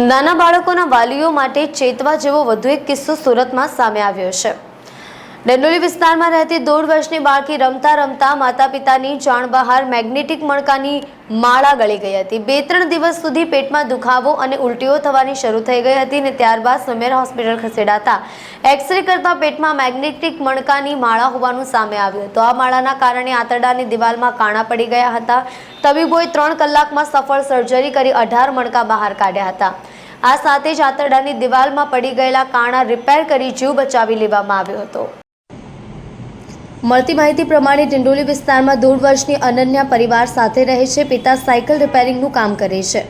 નાના બાળકોના વાલીઓ માટે ચેતવા જેવો વધુ એક કિસ્સો સુરતમાં સામે આવ્યો છે। ડેંડોલી વિસ્તારમાં રહેતી 1.5 વર્ષની બાળકી રમતા રમતા માતા પિતાની જાણ બહાર મેગ્નેટિક મણકાની માળા ગળી ગઈ હતી। 2-3 દિવસ સુધી પેટમાં દુખાવો અને ઉલટીઓ થવાની શરૂ થઈ ગઈ હતી અને ત્યારબાદ સમેર હોસ્પિટલ ખસેડાતા એક્સરે કરતા પેટમાં મેગ્નેટિક મણકાની માળા હોવાનું સામે આવ્યું હતું। આ માળાના કારણે આંતરડાની દિવાલમાં કાણા પડી ગયા હતા। તબીબોએ 3 કલાકમાં સફળ સર્જરી કરી 18 મણકા બહાર કાઢ્યા હતા। આ સાથે જ આંતરડાની દિવાલમાં પડી ગયેલા કાણા રિપેર કરી જીવ બચાવી લેવામાં આવ્યો હતો। મળતી માહિતી પ્રમાણે ડિંડોલી વિસ્તારમાં 1.5 વર્ષની અનન્યા પરિવાર સાથે રહે છે। પિતા સાયકલ રિપેરિંગનું કામ કરે છે।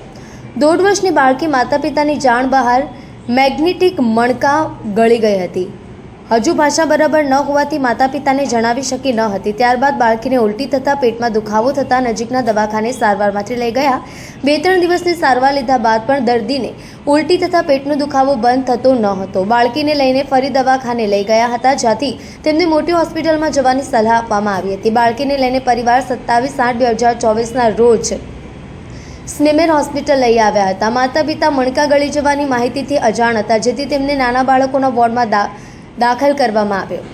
1.5 વર્ષની બાળકી માતા પિતાની જાણ બહાર મેગ્નેટિક મણકા ગળી ગઈ હતી। હજુ ભાષા બરાબર ન હોવાથી માતા પિતાને જણાવી શકી ન હતી। ત્યારબાદ બાળકીને ઉલટી થતાં પેટમાં દુખાવો થતાં નજીકના દવાખાને સારવાર માટે લઈ ગયા। 2-3 દિવસની સારવાર લીધા બાદ પણ દર્દીને ઉલટી થતાં પેટનો દુખાવો બંધ થતો ન હતો। બાળકીને લઈને ફરી દવાખાને લઈ ગયા હતા, જ્યાંથી તેમને મોટી હોસ્પિટલમાં જવાની સલાહ આપવામાં આવી હતી। બાળકીને લઈને પરિવાર 27/8/2024ના રોજ સમેર હોસ્પિટલ લઈ આવ્યા હતા। માતા પિતા મણકા ગળી જવાની માહિતીથી અજાણ હતા, જેથી તેમને નાના બાળકોના વોર્ડમાં દાખલ કરવામાં આવ્યો।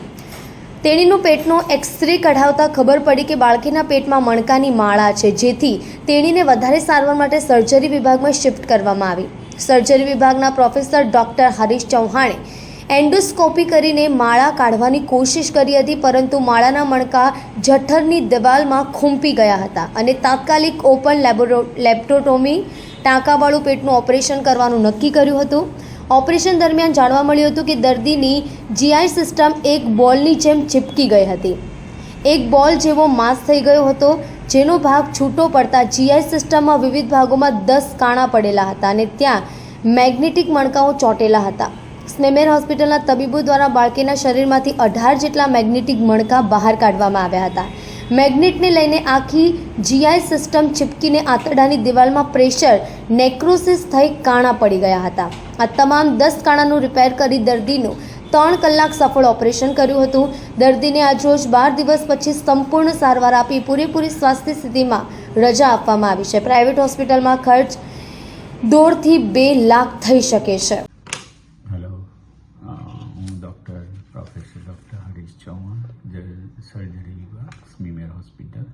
તેણીનું પેટનો એક્સરે કઢાવતા ખબર પડી કે બાળકીના પેટમાં મણકાની માળા છે, જેથી તેણીને વધારે સારવાર માટે સર્જરી વિભાગમાં શિફ્ટ કરવામાં આવી। સર્જરી વિભાગના પ્રોફેસર ડોક્ટર હરીશ ચૌહાણે એન્ડોસ્કોપી કરીને માળા કાઢવાની કોશિશ કરી હતી, પરંતુ માળાના મણકા જઠરની દિવાલમાં ખૂંપી ગયા હતા અને તાત્કાલિક ઓપન લેપ્રોટોમી ટાંકાવાળું પેટનું ઓપરેશન કરવાનું નક્કી કર્યું હતું। ઓપરેશન દરમિયાન જાણવા મળ્યું હતું કે દર્દીની જીઆઈ સિસ્ટમ એક બોલની જેમ ચીપકી ગઈ હતી। એક બોલ જેવો માસ થઈ ગયો હતો, જેનો ભાગ છૂટો પડતા જીઆઈ સિસ્ટમમાં વિવિધ ભાગોમાં 10 કાણા પડેલા હતા અને ત્યાં મેગ્નેટિક મણકાઓ ચોંટેલા હતા। સમેર હોસ્પિટલના તબીબો દ્વારા બાળકીના શરીરમાંથી 18 જેટલા મેગ્નેટિક મણકા બહાર કાઢવામાં આવ્યા હતા। મેગ્નેટને લઈને આખી જીઆઈ સિસ્ટમ ચીપકીને આંતરડાની દિવાલમાં પ્રેશર નેક્રોસિસ થઈ કાણા પડી ગયા હતા। આ તમામ 10 કાણાનું રિપેર કરી દર્દીનું 3 કલાક સફળ ઓપરેશન કર્યું હતું। દર્દીને આજરોજ 12 દિવસ પછી સંપૂર્ણ સારવાર આપી પૂરેપૂરી સ્વાસ્થ્ય સ્થિતિમાં રજા આપવામાં આવી છે। પ્રાઇવેટ હોસ્પિટલમાં ખર્ચ 1.5 થી 2 લાખ થઈ શકે છે। હેલો, હું professor doctor Harish Chauhan, surgery વિભાગ સમેર હોસ્પિટલ।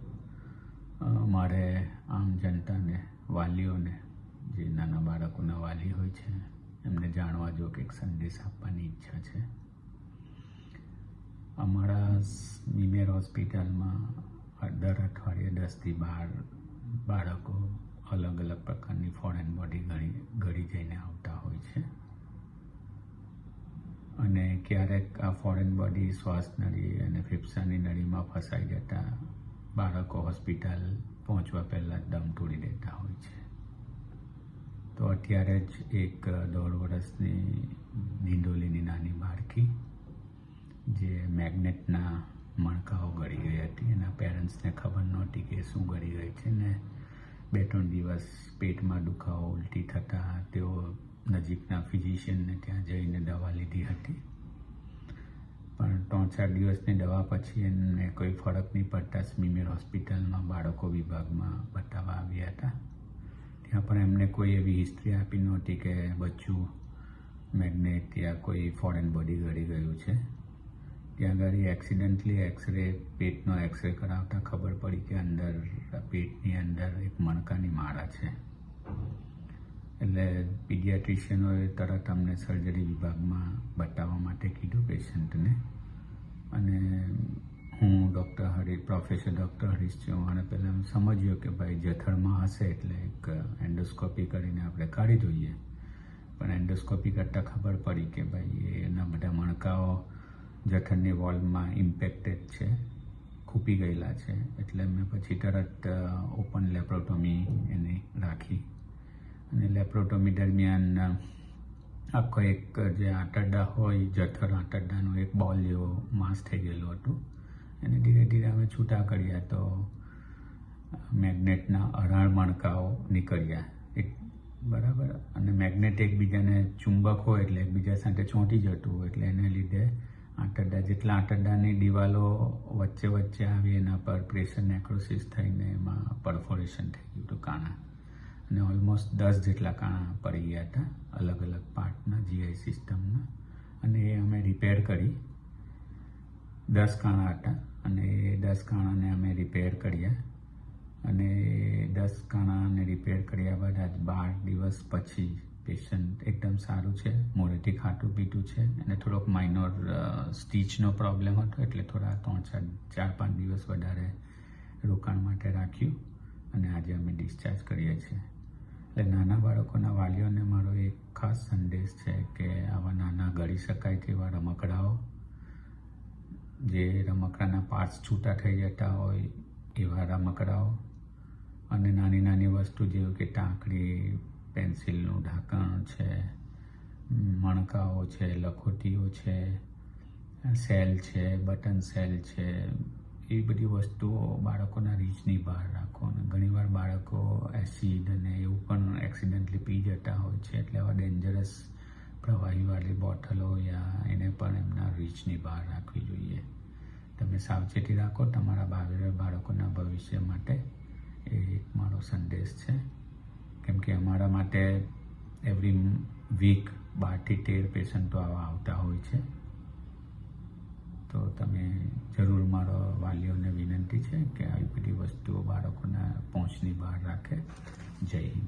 મારે આમ જનતાને, વાલીઓને, જે નાના બાળકોના વાલી હોય છે, એમને જાણવા જો કે એક સંદેશ આપવાની ઈચ્છા છે। અમારા સમેર હોસ્પિટલમાં દર અઠવાડિયે 10 થી 12 બાળકો અલગ અલગ પ્રકારની ફોરેન બોડી ગળી જઈને આવતા હોય છે અને ક્યારેક આ ફોરેન બોડી શ્વાસ નળી અને ફેફસાની નળીમાં ફસાઈ જતા બાળકો હોસ્પિટલ પહોંચવા પહેલાં દમ તોડી દેતા હોય છે। તો અત્યારે જ એક 1.5 વર્ષની ડિંડોલીની નાની બાળકી જે મેગ્નેટના મણકાઓ ગળી ગઈ હતી, એના પેરેન્ટ્સને ખબર નહોતી કે શું ગળી ગઈ છે ને 2-3 દિવસ પેટમાં દુખાવો, ઉલટી થતાં તેઓ નજીકના ફિઝિશિયનને ત્યાં જઈને દવા લીધી હતી, પણ 3-4 દિવસની દવા પછી એમને કોઈ ફરક નહીં પડતા સમેર હોસ્પિટલમાં બાળકો વિભાગમાં બતાવવા આવ્યા હતા। ત્યાં પણ એમને કોઈ એવી હિસ્ટ્રી આપી નહોતી કે બચ્ચું મેગ્નેટ યા કોઈ ફોરેન બોડી ગળી ગયું છે। ત્યાં આગળ એક્સિડન્ટલી પેટનો એક્સરે કરાવતા ખબર પડી કે પેટની અંદર એક મણકાની માળા છે। એટલે પીડિયાટ્રિશિયનોએ તરત અમને સર્જરી વિભાગમાં બતાવવા માટે કીધું પેશન્ટને, અને હું પ્રોફેસર ડૉક્ટર હરીશ ચૌહાણે પહેલાં સમજ્યો કે ભાઈ જઠરમાં હશે એટલે એક એન્ડોસ્કોપી કરીને આપણે કાઢી જોઈએ, પણ એન્ડોસ્કોપી કરતાં ખબર પડી કે ભાઈ એના બધા મણકાઓ જઠરની વોલમાં ઇમ્પેક્ટેડ છે, ખૂંપી ગયેલા છે। એટલે મેં પછી તરત ઓપન લેપ્રોટોમી એની રાખી અને લેપ્રોટોમી દરમિયાન આખો એક જે આંતરડા હોય, જઠર આંતરડાનો એક બોલ જેવો માસ થઈ ગયેલું હતું, એને ધીરે ધીરે અમે છૂટા કર્યા તો મેગ્નેટના 18 મણકાઓ નીકળ્યા બરાબર। અને મેગ્નેટ એકબીજાને ચુંબક હોય એટલે એકબીજા સાથે ચોંટી જતું હોય, એટલે એને લીધે જેટલા આંતરડાની દિવાલો વચ્ચે આવી એના પર પ્રેશર નેક્રોસિસ થઈને એમાં પરફોરેશન થઈ ગયું હતું કાણા, અને ઓલમોસ્ટ 10 જેટલા કાણા પડી ગયા હતા અલગ અલગ પાર્ટના GI સિસ્ટમના, અને એ અમે રિપેર કરી. 10 કાણા હતા અને એ 10 કાણાને અમે રિપેર કર્યા, અને 10 કાણાને રિપેર કર્યા બાદ આજ 12 દિવસ પછી પેશન્ટ એકદમ સારું છે, મોડેથી ખાટું પીટું છે, અને થોડોક માઇનોર સ્ટીચનો પ્રોબ્લેમ હતો એટલે થોડા 4-5 દિવસ વધારે રોકાણ માટે રાખ્યું, અને આજે અમે ડિસ્ચાર્જ કરીએ છીએ. એટલે નાના બાળકોના વાલીઓને મારો એક ખાસ સંદેશ છે કે આવા નાના ગળી શકાય તેવા રમકડાઓ, જે રમકડાના પાર્ટ્સ છૂટા થઈ જતા હોય એવા રમકડાઓ, અને નાની નાની વસ્તુ જેવું કે ટાંકડી, પેન્સિલનું ઢાંકણ છે, મણકાઓ છે, લખોટીઓ છે, સેલ છે, બટન સેલ છે, એ બધી વસ્તુઓ બાળકોના રીચની બહાર રાખો. અને ઘણીવાર બાળકો એસિડ અને એવું પણ એક્સિડન્ટલી પી જતા હોય છે, એટલે આવા ડેન્જરસ પ્રવાહીવાળી બોટલો યા એને પણ એમના રીચની બહાર રાખવી જોઈએ. તમે સાવચેતી રાખો તમારા બાળકોના ભવિષ્ય માટે, એ એક મારો સંદેશ છે. કેમ કે અમારા માટે એવરી વીક 12 થી 13 પેશન્ટો આવા આવતા હોય છે. તો તમે જરૂર, મારો વાલીઓને વિનંતી છે કે આવી બધી વસ્તુઓ બાળકોના પહોંચની બહાર રાખે. જય હિન્દ.